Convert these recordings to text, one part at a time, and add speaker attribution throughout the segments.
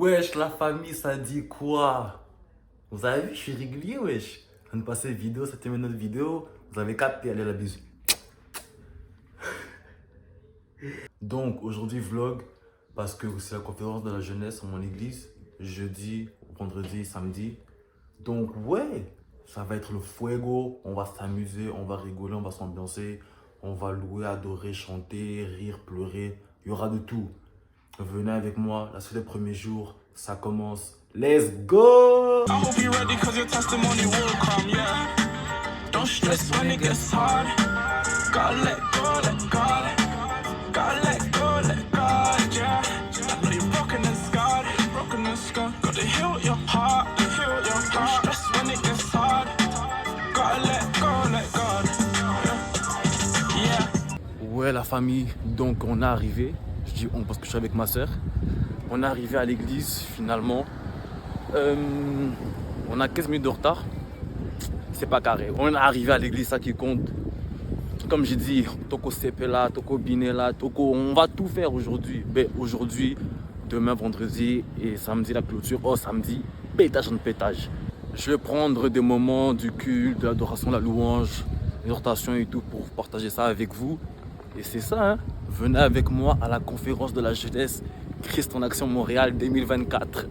Speaker 1: Wesh, la famille, ça dit quoi? Vous avez vu, je suis régulier, wesh. Je viens de passer vidéo, c'était notre vidéo. Vous avez capté, allez la bise. Donc, aujourd'hui, vlog, parce que c'est la conférence de la jeunesse en mon église, jeudi, vendredi, samedi. Donc, ouais, ça va être le fuego. On va s'amuser, on va rigoler, on va s'ambiancer. On va louer, adorer, chanter, rire, pleurer. Il y aura de tout. Venez avec moi, là c'est le premier jour, ça commence. Let's go!
Speaker 2: I hope you're ready cause your testimony will come, yeah. Don't stress when it gets hard. Gotta let go, let God. Gotta let go, let God, yeah. I know you're broken and scarred, broken and scarred. Gotta heal your heart, heal your heart. Don't stress when it gets hard. Gotta let go, let God, yeah.
Speaker 1: Ouais la famille, donc on est arrivé, je dis on parce que je suis avec ma soeur. On est arrivé à l'église finalement. On a 15 minutes de retard. C'est pas carré. On est arrivé à l'église, ça qui compte. Comme j'ai dit, Toko Sepe là, Toko Bine là, Toko, on va tout faire aujourd'hui. Ben, aujourd'hui, demain vendredi et samedi la clôture. Oh samedi, pétage en pétage. Je vais prendre des moments du culte, de l'adoration, la louange, l'exhortation et tout pour partager ça avec vous. Et c'est ça, hein. Venez avec moi à la conférence de la jeunesse Christ en Action Montréal 2024.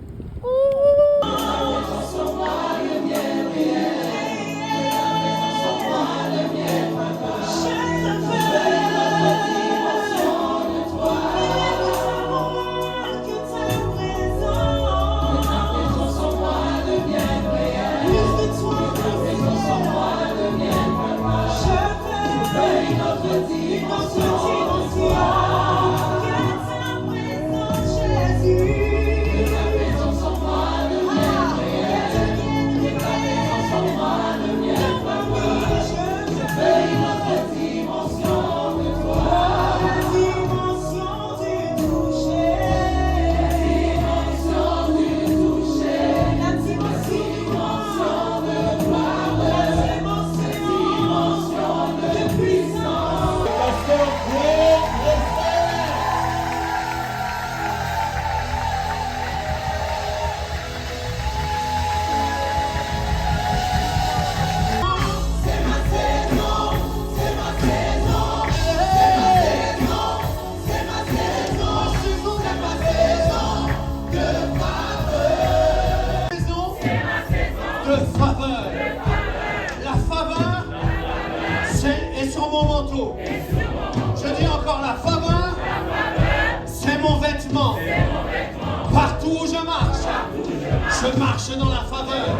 Speaker 3: La faveur, est sur mon manteau. Je dis encore, la faveur, c'est mon vêtement. Partout où je marche dans la faveur.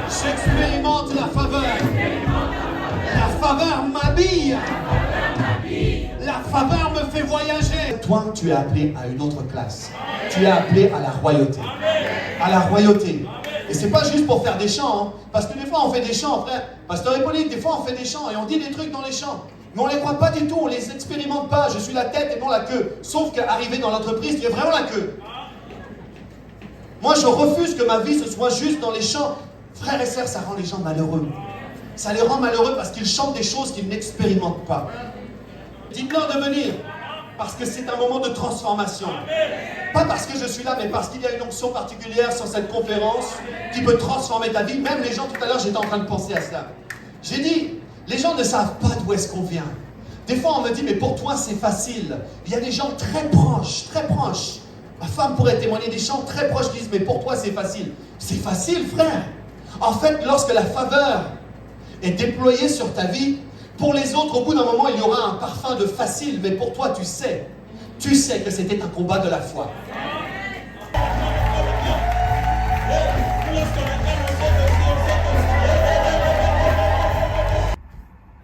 Speaker 3: J'expérimente la faveur. La faveur m'habille. La faveur me fait voyager. Toi, tu es appelé à une autre classe. Tu es appelé à la royauté. À la royauté. Et c'est pas juste pour faire des chants, hein, parce que des fois on fait des chants, frère. Pasteur Hippolyte, des fois on fait des chants et on dit des trucs dans les chants. Mais on les croit pas du tout, on les expérimente pas. Je suis la tête et non la queue. Sauf qu'arriver dans l'entreprise, tu es vraiment la queue. Moi je refuse que ma vie ce soit juste dans les chants. Frères et sœurs, ça rend les gens malheureux. Ça les rend malheureux parce qu'ils chantent des choses qu'ils n'expérimentent pas. Dites-leur de venir, parce que c'est un moment de transformation. Pas parce que je suis là, mais parce qu'il y a une onction particulière sur cette conférence qui peut transformer ta vie. Même les gens, tout à l'heure, j'étais en train de penser à cela. J'ai dit, les gens ne savent pas d'où est-ce qu'on vient. Des fois, on me dit, mais pour toi, c'est facile. Il y a des gens très proches, très proches. Ma femme pourrait témoigner des gens très proches qui disent, mais pour toi, c'est facile. C'est facile, frère. En fait, lorsque la faveur est déployée sur ta vie, pour les autres, au bout d'un moment, il y aura un parfum de facile. Mais pour toi, tu sais que c'était un combat de la foi.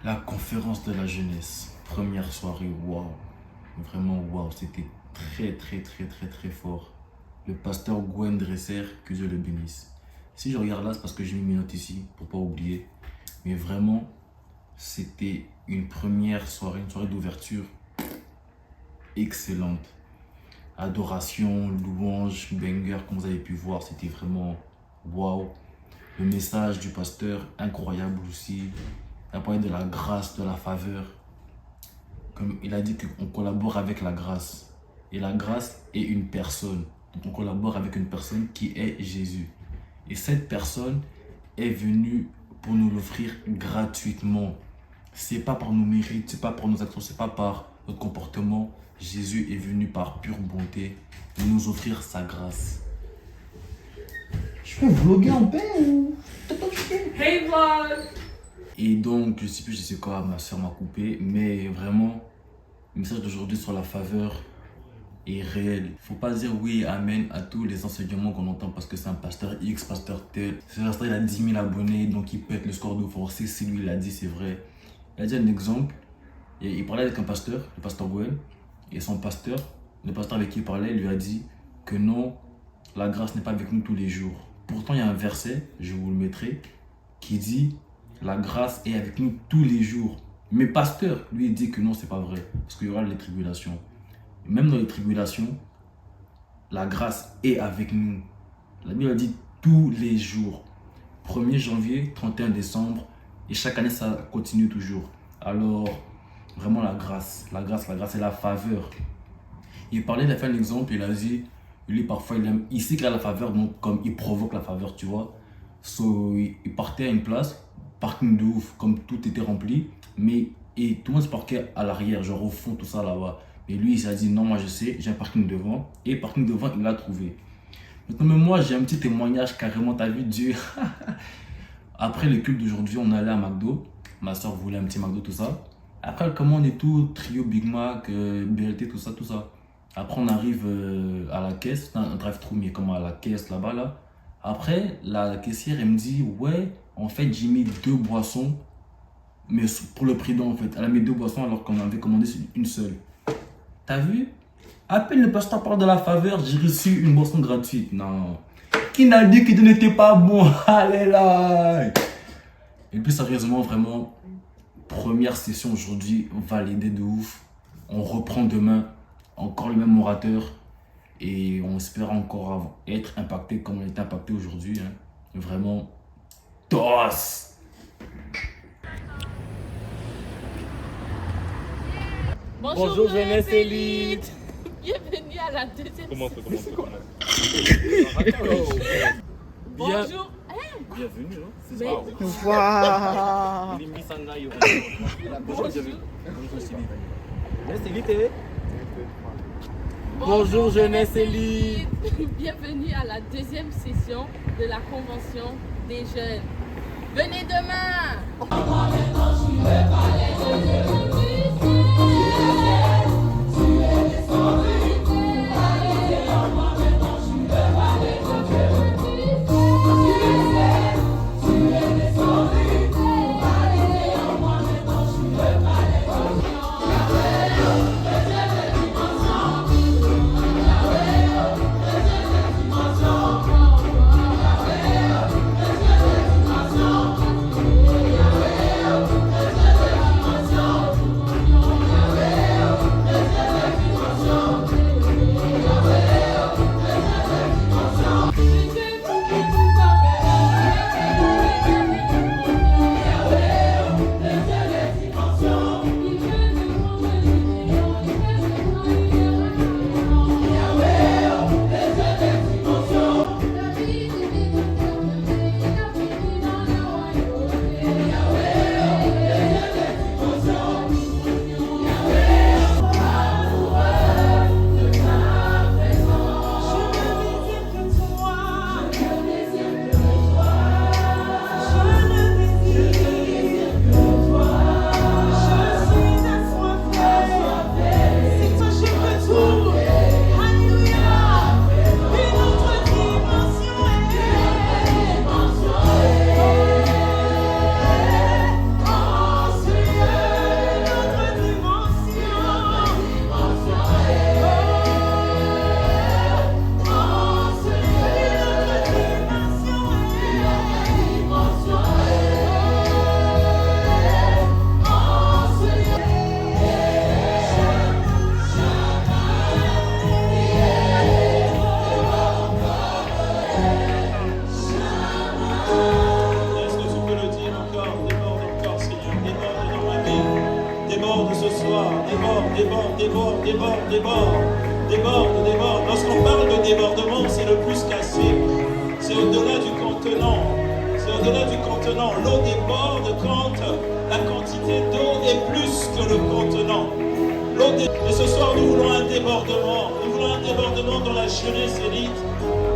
Speaker 1: La conférence de la jeunesse, première soirée, waouh, vraiment waouh, c'était très fort. Le pasteur Gwen Dresser, que Dieu le bénisse. Si je regarde là, c'est parce que j'ai mis mes notes ici, pour pas oublier. Mais vraiment, c'était une première soirée, une soirée d'ouverture excellente. Adoration, louange, banger, comme vous avez pu voir, c'était vraiment waouh. Le message du pasteur, incroyable aussi. Il a parlé de la grâce, de la faveur. Comme il a dit qu'on collabore avec la grâce. Et la grâce est une personne. Donc on collabore avec une personne qui est Jésus. Et cette personne est venue pour nous l'offrir gratuitement. C'est pas par nos mérites, c'est pas par nos actions, c'est pas par notre comportement. Jésus est venu par pure bonté nous offrir sa grâce.
Speaker 4: Je peux vlogger en paix ou...
Speaker 5: Hey vlog!
Speaker 1: Et donc, je sais quoi, ma soeur m'a coupé, mais vraiment, le message d'aujourd'hui sur la faveur est réel. Faut pas dire oui, amen à tous les enseignements qu'on entend parce que c'est un pasteur X, pasteur tel. Ce pasteur, il a 10 000 abonnés, donc il pète le score de forcé. Si lui, il a dit, c'est vrai. Il a dit un exemple. Il parlait avec un pasteur, le pasteur Gwen, et son pasteur, le pasteur avec qui il parlait, lui a dit que non, la grâce n'est pas avec nous tous les jours. Pourtant, il y a un verset, je vous le mettrai, qui dit la grâce est avec nous tous les jours. Mais pasteur, lui, il dit que non, c'est pas vrai, parce qu'il y aura les tribulations. Même dans les tribulations, la grâce est avec nous. La Bible dit tous les jours. 1er janvier, 31 décembre, et chaque année, ça continue toujours. Alors, vraiment la grâce et la faveur. Il parlait, il a fait un exemple, il a dit, lui parfois, il sait qu'il a la faveur, donc comme il provoque la faveur, tu vois. So, il partait à une place, parking de ouf, comme tout était rempli, mais et tout le monde se parquait à l'arrière, genre au fond, tout ça là-bas. Et lui, il s'est dit, non, moi je sais, j'ai un parking devant, et parking devant, il l'a trouvé. Maintenant, mais moi, j'ai un petit témoignage carrément, t'as vu Dieu. Après le culte d'aujourd'hui, on allait à McDo, ma soeur voulait un petit McDo, tout ça. Après, elle commande et tout, trio Big Mac, BLT, tout ça, tout ça. Après, on arrive à la caisse, un drive-thru, mais comme à la caisse là-bas, là. Après, la caissière, elle me dit, ouais, en fait, j'ai mis 2 boissons, mais pour le prix d'un, en fait. Elle a mis 2 boissons alors qu'on avait commandé une seule. T'as vu? À peine le pasteur parle de la faveur, j'ai reçu une boisson gratuite. Non. Qui n'a dit que tu n'étais pas bon? Allez là! Et puis, sérieusement, vraiment, première session aujourd'hui, validée de ouf. On reprend demain, encore le même orateur. Et on espère encore être impacté comme on est impacté aujourd'hui. Hein. Vraiment, TOS!
Speaker 5: Bonjour Jeunesse Élite! Bienvenue à la deuxième session. Bonjour!
Speaker 1: Bienvenue, hein? C'est
Speaker 5: Mais-
Speaker 1: ça.
Speaker 4: Waouh.
Speaker 5: Bonjour Jeunesse Élite! Bienvenue à la deuxième session de la convention des jeunes. Venez demain!
Speaker 3: Est-ce que tu peux le dire encore? Déborde, Seigneur. Déborde dans ma vie. Déborde ce soir. Déborde. Déborde. Lorsqu'on parle de débordement, c'est le plus cassé. C'est au-delà du contenant. C'est au-delà du contenant. L'eau déborde quand la quantité d'eau est plus que le contenant. Et ce soir, nous voulons un débordement. Nous voulons un débordement dans la jeunesse élite.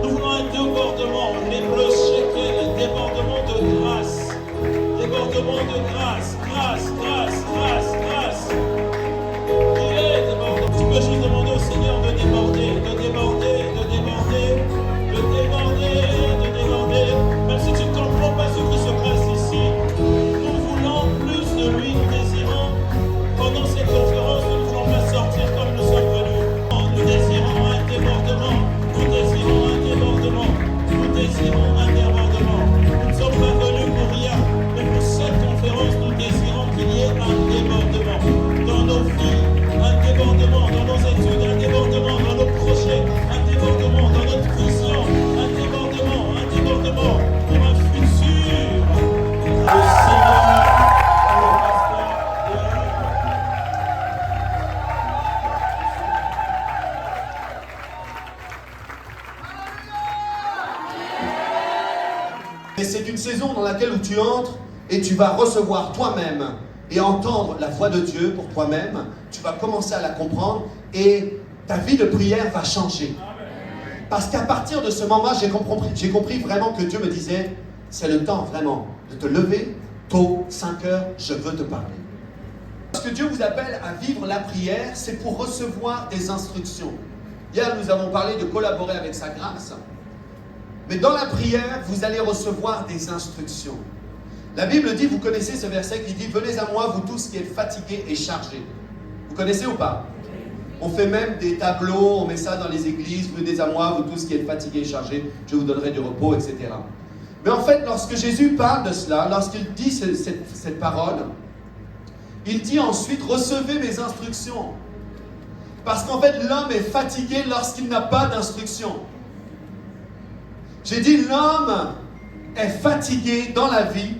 Speaker 3: Nous voulons un débordement. Les bleus shekel, débordement de grâce. Débordement de grâce. Grâce, grâce, grâce, grâce. Tu peux juste demander au Seigneur de déborder, de déborder, de déborder, de déborder, de déborder. Même si tu ne comprends pas ce qui se passe ici, nous voulons plus de lui, nous désirons. Pendant cette conférence, nous ne voulons pas sortir comme nous sommes venus. Nous désirons un débordement, nous désirons un débordement, nous désirons un débordement. Nous ne sommes pas venus pour rien, mais pour cette conférence, nous désirons qu'il y ait un débordement dans nos vies. Un débordement dans nos études, un débordement dans nos projets, un débordement dans notre vision, un débordement pour un futur. Le Seigneur,
Speaker 6: Et c'est une saison dans laquelle où tu entres et tu vas recevoir toi-même et entendre la voix de Dieu pour toi-même. Tu vas commencer à la comprendre et ta vie de prière va changer. Parce qu'à partir de ce moment, j'ai compris vraiment que Dieu me disait, c'est le temps vraiment de te lever tôt, 5 heures, je veux te parler. Ce que Dieu vous appelle à vivre la prière, c'est pour recevoir des instructions. Hier, nous avons parlé de collaborer avec sa grâce. Mais dans la prière, vous allez recevoir des instructions. La Bible dit, vous connaissez ce verset qui dit « Venez à moi, vous tous qui êtes fatigués et chargés ». Vous connaissez ou pas? On fait même des tableaux, on met ça dans les églises « Venez à moi, vous tous qui êtes fatigués et chargés, je vous donnerai du repos », etc. Mais en fait, lorsque Jésus parle de cela, lorsqu'il dit cette parole, il dit ensuite « Recevez mes instructions ». Parce qu'en fait, l'homme est fatigué lorsqu'il n'a pas d'instruction. J'ai dit, l'homme est fatigué dans la vie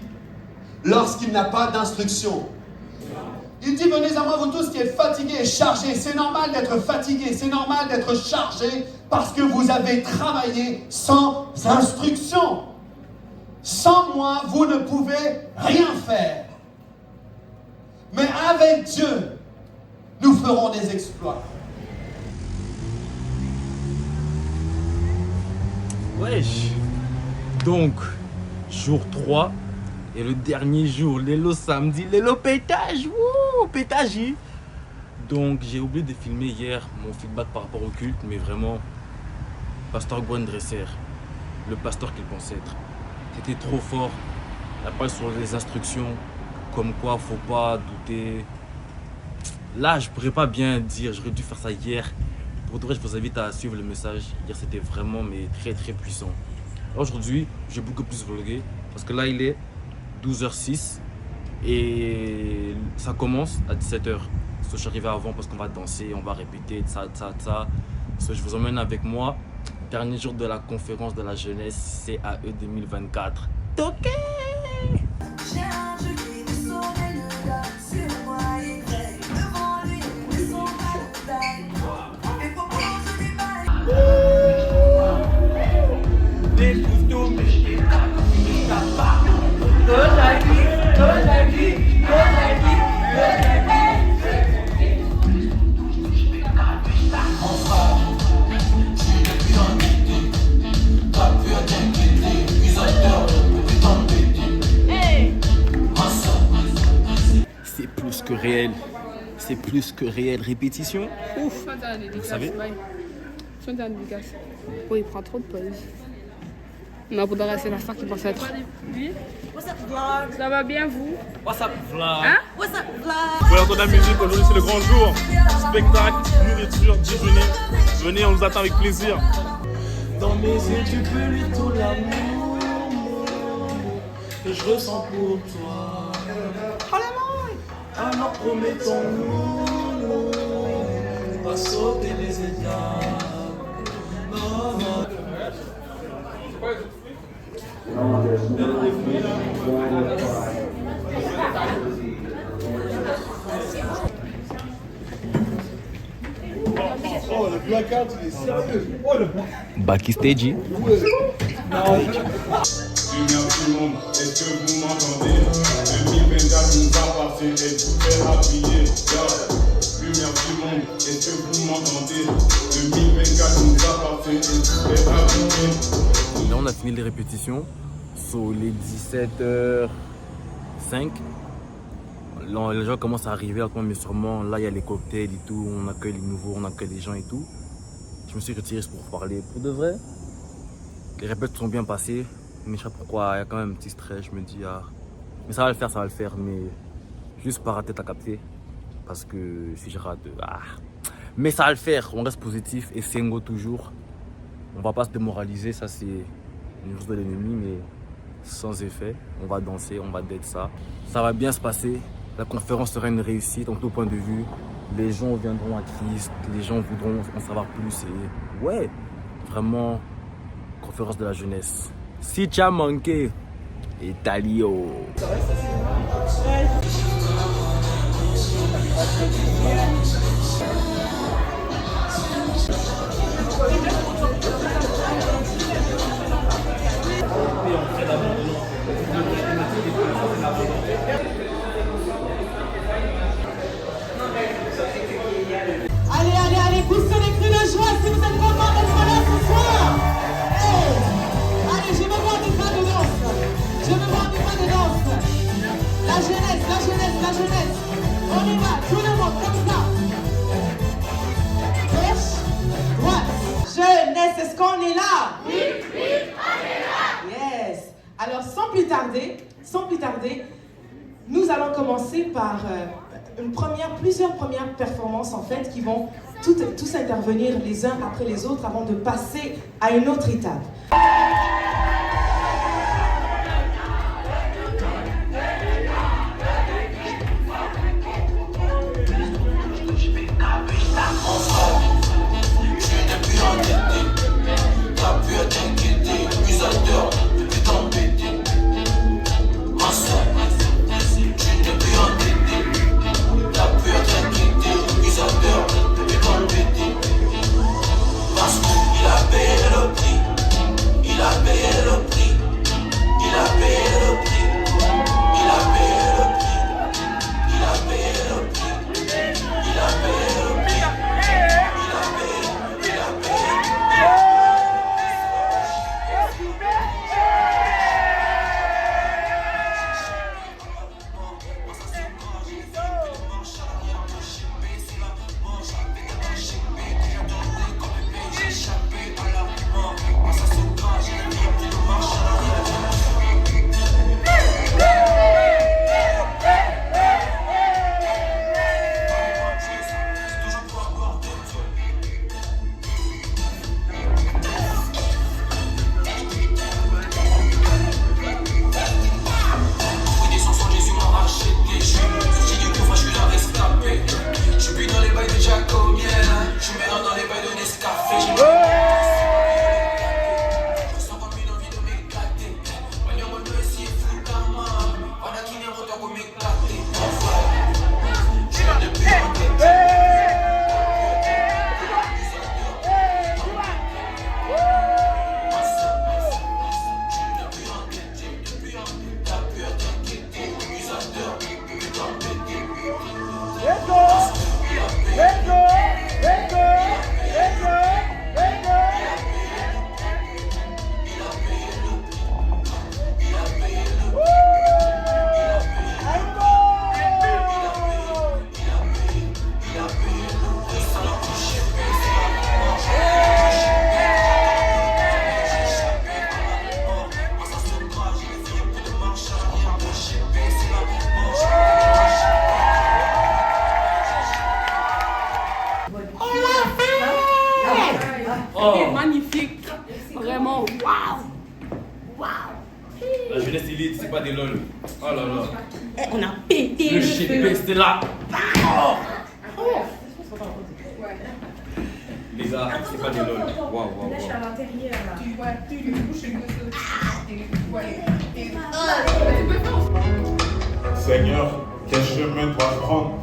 Speaker 6: lorsqu'il n'a pas d'instruction. Il dit, venez à moi vous tous qui êtes fatigués et chargés. C'est normal d'être fatigué, c'est normal d'être chargé parce que vous avez travaillé sans instruction. Sans moi, vous ne pouvez rien faire. Mais avec Dieu, nous ferons des exploits.
Speaker 1: Wesh. Donc, jour 3 et le dernier jour, l'élo samedi, l'élo pétage, wouh, pétage. Donc, j'ai oublié de filmer hier mon feedback par rapport au culte, mais vraiment, pasteur Gwen Dresser, le pasteur qu'il pensait être, c'était trop fort. La parole sur les instructions, comme quoi faut pas douter. Là, je pourrais pas bien dire, j'aurais dû faire ça hier. Pour de vrai, je vous invite à suivre le message. Hier, c'était vraiment mais très très puissant. Aujourd'hui, j'ai beaucoup plus vlogué parce que là, il est 12h06 et ça commence à 17h. Je suis arrivé avant parce qu'on va danser, on va répéter, ça. Je vous emmène avec moi. Dernier jour de la conférence de la jeunesse, CAE 2024. Ok. C'est plus que réel. C'est plus que réel. Répétition. Ouf. Vous savez?
Speaker 7: Oui, il prend trop de pauses. Non, pour c'est la star qui pense être.
Speaker 8: What's up, vlog?
Speaker 7: Ça va bien, vous?
Speaker 1: What's up, vlog?
Speaker 7: Hein?
Speaker 8: What's up, vlog?
Speaker 9: Vous voulez entendre la musique, aujourd'hui c'est le grand jour. Spectacle, nourriture, déjeuner. Venez, on vous attend avec plaisir.
Speaker 2: Dans mes yeux, tu peux lire tout l'amour que je ressens pour toi. Alors promettons-nous, pas sauter les étapes. Non, non.
Speaker 9: Oh, le
Speaker 4: blackout, il est sérieux. Oh le blackout.
Speaker 1: Backstage.
Speaker 9: Lumière tout le monde, est-ce que vous m'entendez? 2024 nous appartient et tout est habillé. Lumière tout le monde, est-ce que vous m'entendez? 2024 nous appartient et tout est habillé.
Speaker 1: Là, on a fini les répétitions. Sur les 17h05. Là, les gens commencent à arriver lentement, mais sûrement. Là, il y a les cocktails et tout. On accueille les nouveaux, on accueille les gens et tout. Je me suis retiré pour parler. Pour de vrai, les répètes sont bien passées. Mais je sais pas pourquoi, il y a quand même un petit stress. Je me dis, ah, mais ça va le faire. Mais juste pas rater à capter. Parce que si je rate, ah. Mais ça va le faire, on reste positif et Sengo toujours. On va pas se démoraliser, ça c'est une chose de l'ennemi, mais sans effet. On va danser, on va d'être ça. Ça va bien se passer. La conférence sera une réussite en tout point de vue. Les gens viendront à Christ, les gens voudront en savoir plus. Et ouais, vraiment, conférence de la jeunesse. Si tu as manqué, Italio.
Speaker 8: Allez, poussez les cris de joie si vous êtes contents d'être là ce soir. Hey. Allez, je veux voir des pas de danse. La jeunesse. On y va, tout le monde, comme ça. Gauche, droite. Jeunesse, est-ce qu'on est là? Oui, on est là. Yes. Alors, sans plus tarder, nous allons commencer par plusieurs premières performances en fait qui vont tous intervenir les uns après les autres avant de passer à une autre étape.
Speaker 7: Magnifique. Vraiment, waouh.
Speaker 1: La jeunesse élite, c'est pas des lol. Oh là là.
Speaker 8: On a pété
Speaker 1: Le chip, c'était là. Les gars, c'est pas des lol. Waouh.
Speaker 8: à l'intérieur là.
Speaker 9: Seigneur, quel chemin dois-je prendre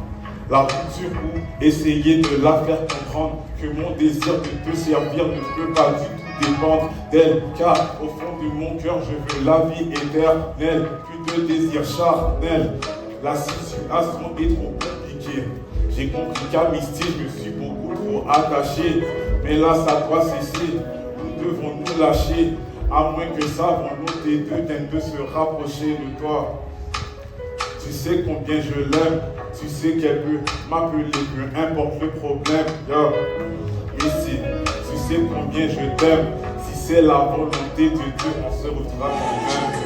Speaker 9: la culture ou essayer de la faire comprendre que mon désir de te servir ne peut pas du tout dépendre d'elle, car au fond de mon cœur je veux la vie éternelle, plus de désir charnel. La situation est trop compliquée. J'ai compris qu'à Misty, je me suis beaucoup trop attaché. Mais là, ça doit cesser. Nous devons nous lâcher. À moins que ça, volonté des deux tente de se rapprocher de toi. Tu sais combien je l'aime. Tu sais qu'elle peut m'appeler, peu importe le problème. Yeah. Ici, tu sais combien je t'aime. Si c'est la volonté de Dieu, on se retrouvera quand même.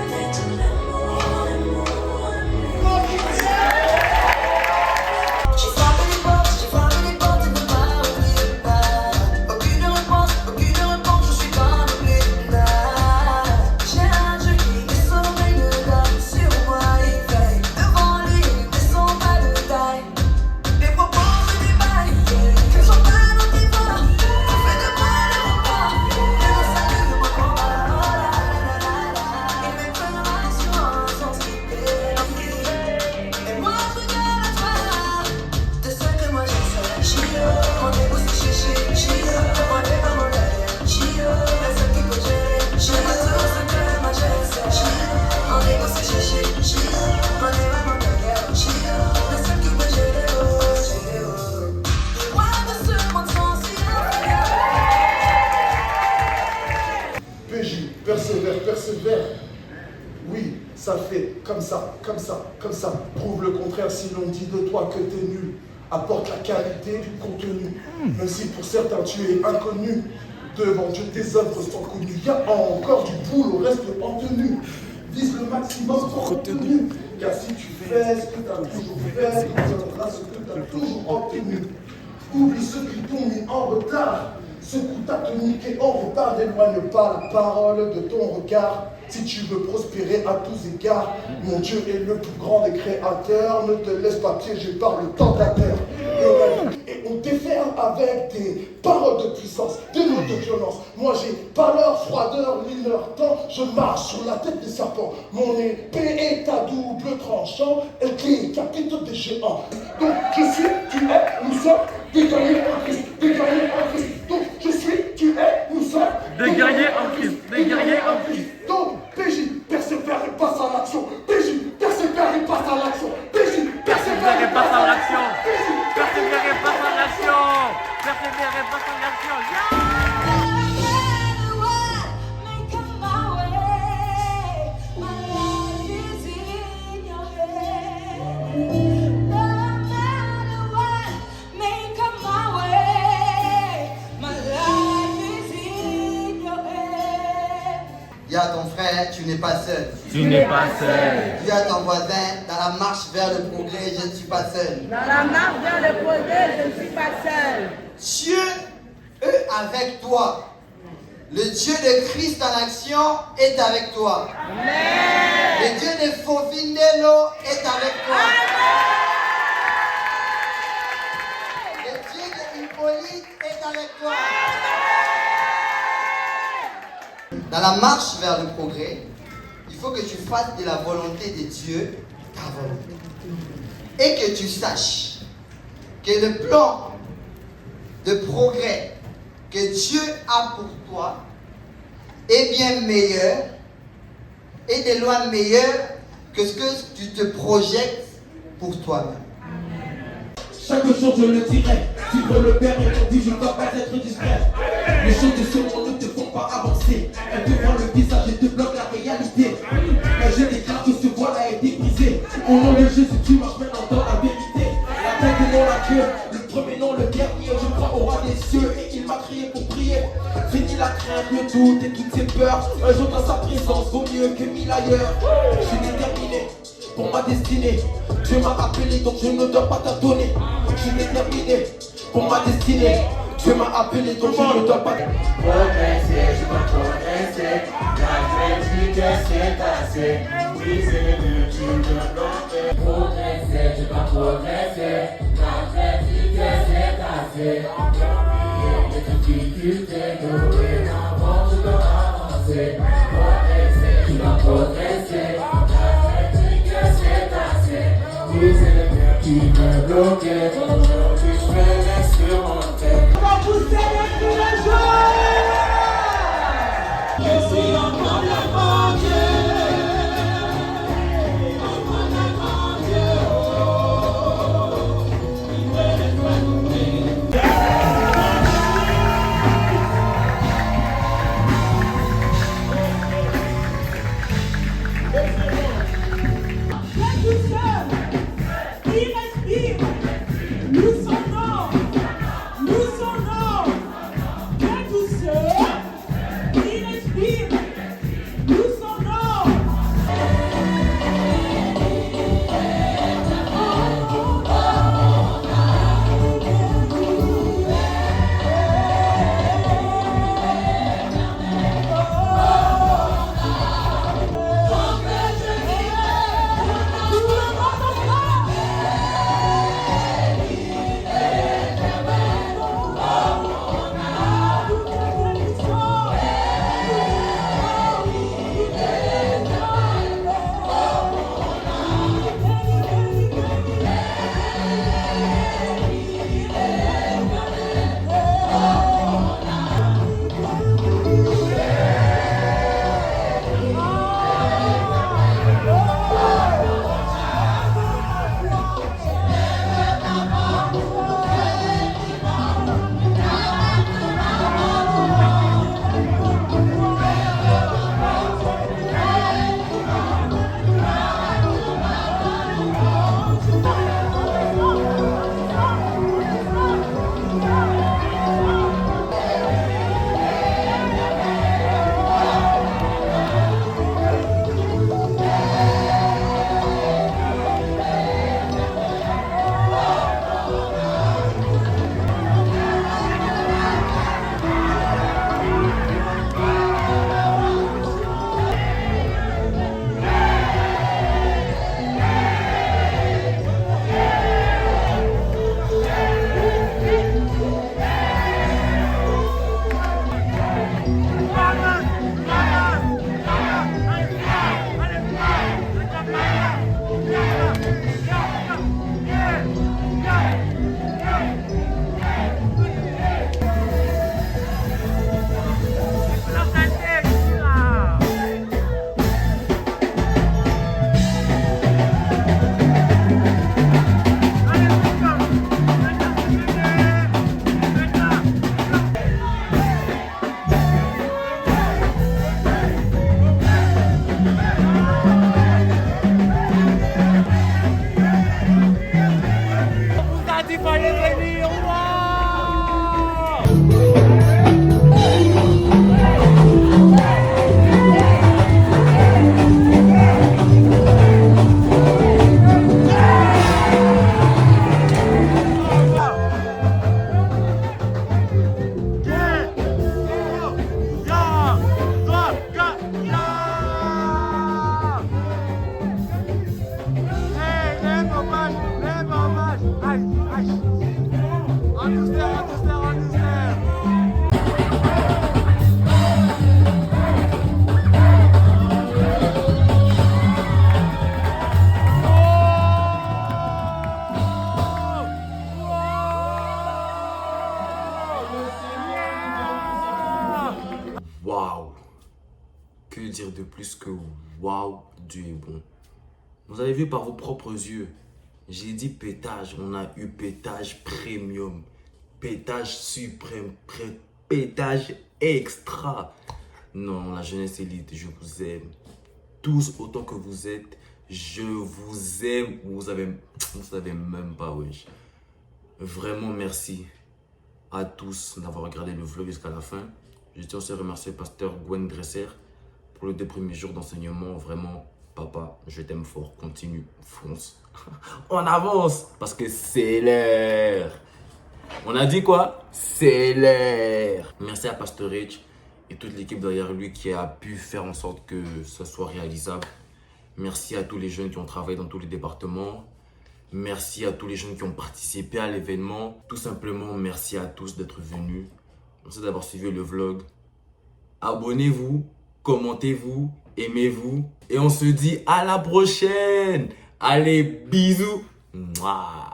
Speaker 10: Persévère. Oui, ça fait comme ça. Prouve le contraire si l'on dit de toi que t'es nul. Apporte la qualité du contenu. Même si pour certains tu es inconnu. Devant Dieu tes œuvres sont connues. Il y a encore du boulot, reste en tenue. Vise le maximum pour contenu. Car si tu fais ce que tu as toujours fait, tu obtiendras ce que tu as toujours obtenu. Oublie ceux qui t'ont mis en retard. Ce coup t'a te niqué en retard, n'éloigne pas la parole de ton regard. Si tu veux prospérer à tous égards, mon Dieu est le plus grand des créateurs. Ne te laisse pas piéger par le tentateur. Et on déferle avec des paroles de puissance, des mots de violence. Moi j'ai pas leur froideur ni leur temps. Je marche sur la tête des serpents. Mon épée est à double tranchant. Elle décapite des géants. Donc je suis, tu es, nous sommes des guerriers en Christ, des guerriers en Christ. Donc je suis, tu es, nous sommes
Speaker 1: des guerriers en Christ, des guerriers en Christ.
Speaker 10: Donc PJ, persévère et passe à l'action. PJ, persévère et passe à l'action. PJ, persévère et passe à l'action.
Speaker 1: Persévère et passe à l'action. Persévère et passe à l'action.
Speaker 11: Dis à ton frère, tu n'es pas seul.
Speaker 1: Tu n'es pas seul.
Speaker 11: Dis à ton voisin, dans la marche vers le progrès, je ne suis pas seul.
Speaker 12: Dans la marche vers le progrès, je ne suis pas seul.
Speaker 11: Dieu est avec toi. Le Dieu de Christ en action est avec toi.
Speaker 12: Amen.
Speaker 11: Le Dieu de Fofindello est avec toi. Amen. Le Dieu de Hippolyte est avec toi. Dans la marche vers le progrès, il faut que tu fasses de la volonté de Dieu ta volonté. Et que tu saches que le plan de progrès que Dieu a pour toi est bien meilleur et de loin meilleur que ce que tu te projettes pour toi-même.
Speaker 13: Chaque jour je le dirai, suivre le Père et mon Dieu, je ne dois pas être discret. Les choses de ce monde ne te font pas avancer. Elles te voient le visage et te bloquent la réalité. Mais je déclare que ce voile a été brisé. Au nom de Jésus, tu marches maintenant dans la vérité. La tête et non la queue, le premier non le dernier. Je crois au roi des cieux et il m'a crié pour prier. Fini la crainte, le doute et toutes ces peurs. Un jour dans sa présence vaut mieux que 1000 ailleurs. Je suis déterminé pour ma destinée. Dieu m'a appelé donc je ne dois pas t'attendre. Je suis déterminé pour ma destinée. Dieu m'a appelé donc je ne dois pas
Speaker 14: progresser, je dois progresser. La critique c'est assez. Oui c'est le but de planter. Progresser, je dois progresser. La critique c'est assez. Les difficultés dorénavant je dois avancer. Progresser, je dois progresser. La critique c'est assez. Oui c'est le but. Tu me bloquais, aujourd'hui je vais les surmonter.
Speaker 12: Quand vous aimez tous les jours, je suis encore le bon Dieu. Encore le bon Dieu. Il me laisse pas tomber. Viens tout seul, il respire, nous sonnons, nous sonnons. Viens tout seul, il respire, nous sonnons.
Speaker 1: Waouh! Que dire de plus que waouh, Dieu est bon. Vous avez vu par vos propres yeux. J'ai dit pétage, on a eu pétage premium, pétage suprême, pétage extra. Non, la jeunesse élite, je vous aime. Tous autant que vous êtes, je vous aime. Vous savez même pas, wesh. Vraiment merci à tous d'avoir regardé le vlog jusqu'à la fin. Je tiens aussi à remercier le pasteur Gwen Dresser pour les 2 premiers jours d'enseignement. Vraiment, papa, je t'aime fort. Continue, fonce. On avance parce que c'est l'heure. On a dit quoi? C'est l'heure. Merci à Pasteur Rich et toute l'équipe derrière lui qui a pu faire en sorte que ça soit réalisable. Merci à tous les jeunes qui ont travaillé dans tous les départements. Merci à tous les jeunes qui ont participé à l'événement. Tout simplement, merci à tous d'être venus. Merci d'avoir suivi le vlog. Abonnez-vous, commentez-vous, aimez-vous. Et on se dit à la prochaine. Allez, bisous. Mouah.